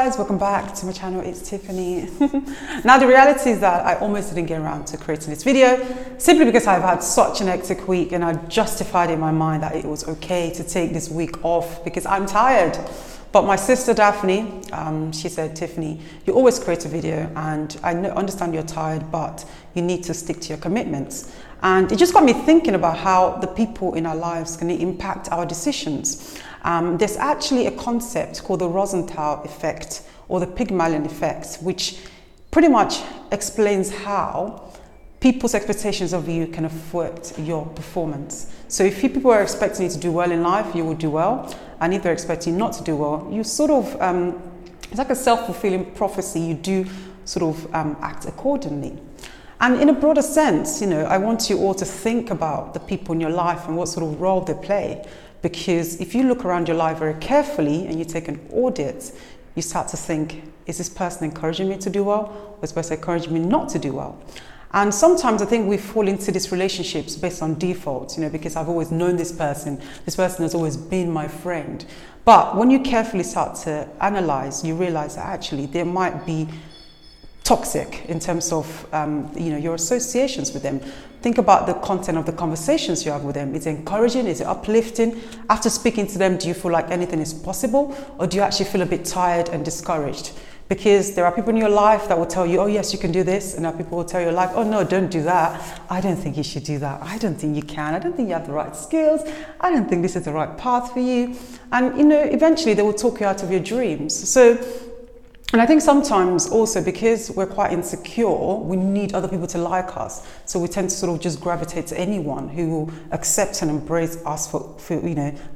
guys, welcome back to my channel. It's Tiffany. Now the reality is that I almost didn't get around to creating this video simply because I've had such an hectic week, and I justified in my mind that it was okay to take this week off because I'm tired. But my sister Daphne, she said, Tiffany, you always create a video, and I understand you're tired, but you need to stick to your commitments. And it just got me thinking about how the people in our lives can impact our decisions. There's actually a concept called the Rosenthal effect, or the Pygmalion effect, which pretty much explains how people's expectations of you can affect your performance. So if people are expecting you to do well in life, you will do well. And if they're expecting you not to do well, you sort of, it's like a self-fulfilling prophecy. You do sort of act accordingly. And in a broader sense, I want you all to think about the people in your life and what sort of role they play. Because if you look around your life very carefully and you take an audit, you start to think, is this person encouraging me to do well? Or is this person encouraging me not to do well? And sometimes I think we fall into these relationships based on default, because I've always known this person has always been my friend. But when you carefully start to analyze, you realize that actually there might be toxic in terms of your associations with them. Think about the content of the conversations you have with them. Is it encouraging? Is it uplifting? After speaking to them, do you feel like anything is possible, or do you actually feel a bit tired and discouraged? Because there are people in your life that will tell you, oh yes, you can do this, and there are people who will tell you like, oh no, don't do that. I don't think you should do that. I don't think you can. I don't think you have the right skills. I don't think this is the right path for you. And eventually they will talk you out of your dreams. And I think sometimes also because we're quite insecure, we need other people to like us. So we tend to sort of just gravitate to anyone who will accept and embrace us for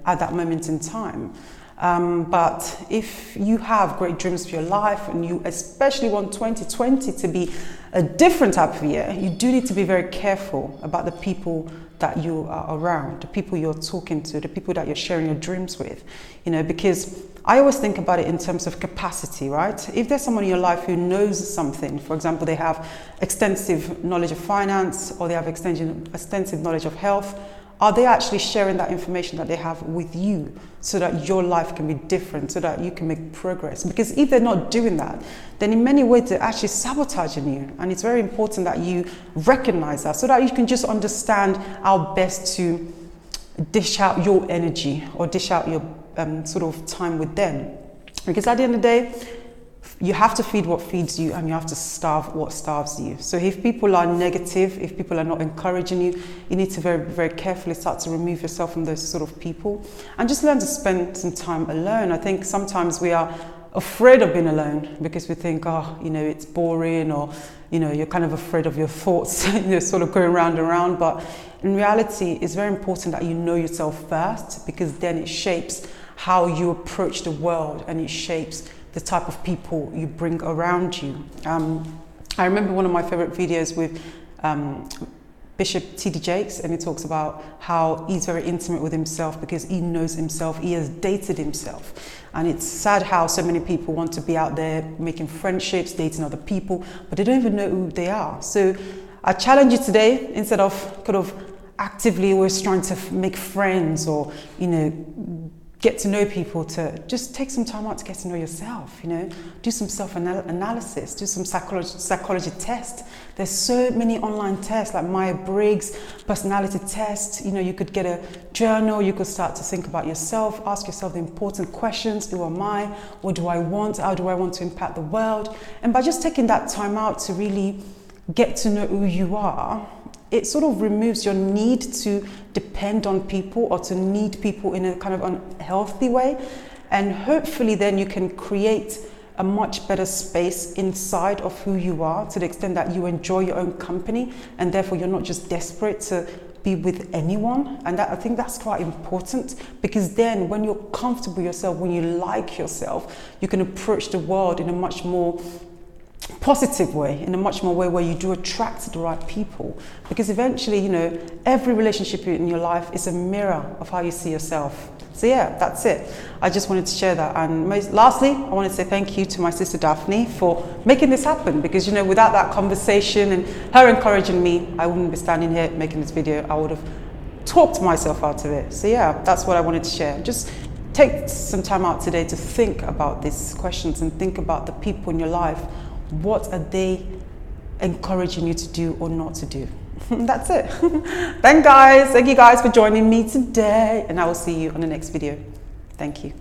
at that moment in time. But if you have great dreams for your life, and you especially want 2020 to be a different type of year, you do need to be very careful about the people that you are around, the people you're talking to, the people that you're sharing your dreams with, because I always think about it in terms of capacity, right? If there's someone in your life who knows something, for example, they have extensive knowledge of finance, or they have extensive knowledge of health, are they actually sharing that information that they have with you so that your life can be different, so that you can make progress? Because if they're not doing that, then in many ways they're actually sabotaging you. And it's very important that you recognize that so that you can just understand how best to dish out your energy or dish out your sort of time with them. Because at the end of the day, you have to feed what feeds you, and you have to starve what starves you. So if people are negative, if people are not encouraging you, you need to very, very carefully start to remove yourself from those sort of people and just learn to spend some time alone. I think sometimes we are afraid of being alone because we think, it's boring, or, you're kind of afraid of your thoughts, sort of going round and round. But in reality, it's very important that you know yourself first, because then it shapes how you approach the world, and it shapes the type of people you bring around you. I remember one of my favorite videos with Bishop T.D. Jakes, and he talks about how he's very intimate with himself because he knows himself, he has dated himself. And it's sad how so many people want to be out there making friendships, dating other people, but they don't even know who they are. So I challenge you today, instead of kind of actively always trying to make friends or, get to know people, to just take some time out to get to know yourself, do some self-analysis, do some psychology tests. There's so many online tests like Myers-Briggs, personality tests. You could get a journal, you could start to think about yourself, ask yourself the important questions. Who am I? What do I want? How do I want to impact the world? And by just taking that time out to really get to know who you are, it sort of removes your need to depend on people or to need people in a kind of unhealthy way. And hopefully then you can create a much better space inside of who you are, to the extent that you enjoy your own company, and therefore you're not just desperate to be with anyone. And I think that's quite important, because then when you're comfortable yourself, when you like yourself, you can approach the world in a much more positive way, in a much more way where you do attract the right people. Because eventually, every relationship in your life is a mirror of how you see yourself. So yeah, that's it. I just wanted to share that. And lastly, I want to say thank you to my sister Daphne for making this happen, because without that conversation and her encouraging me, I wouldn't be standing here making this video. I would have talked myself out of it. So yeah, that's what I wanted to share. Just take some time out today to think about these questions and think about the people in your life. What are they encouraging you to do or not to do? That's it. Thank you guys for joining me today, and I will see you on the next video. Thank you.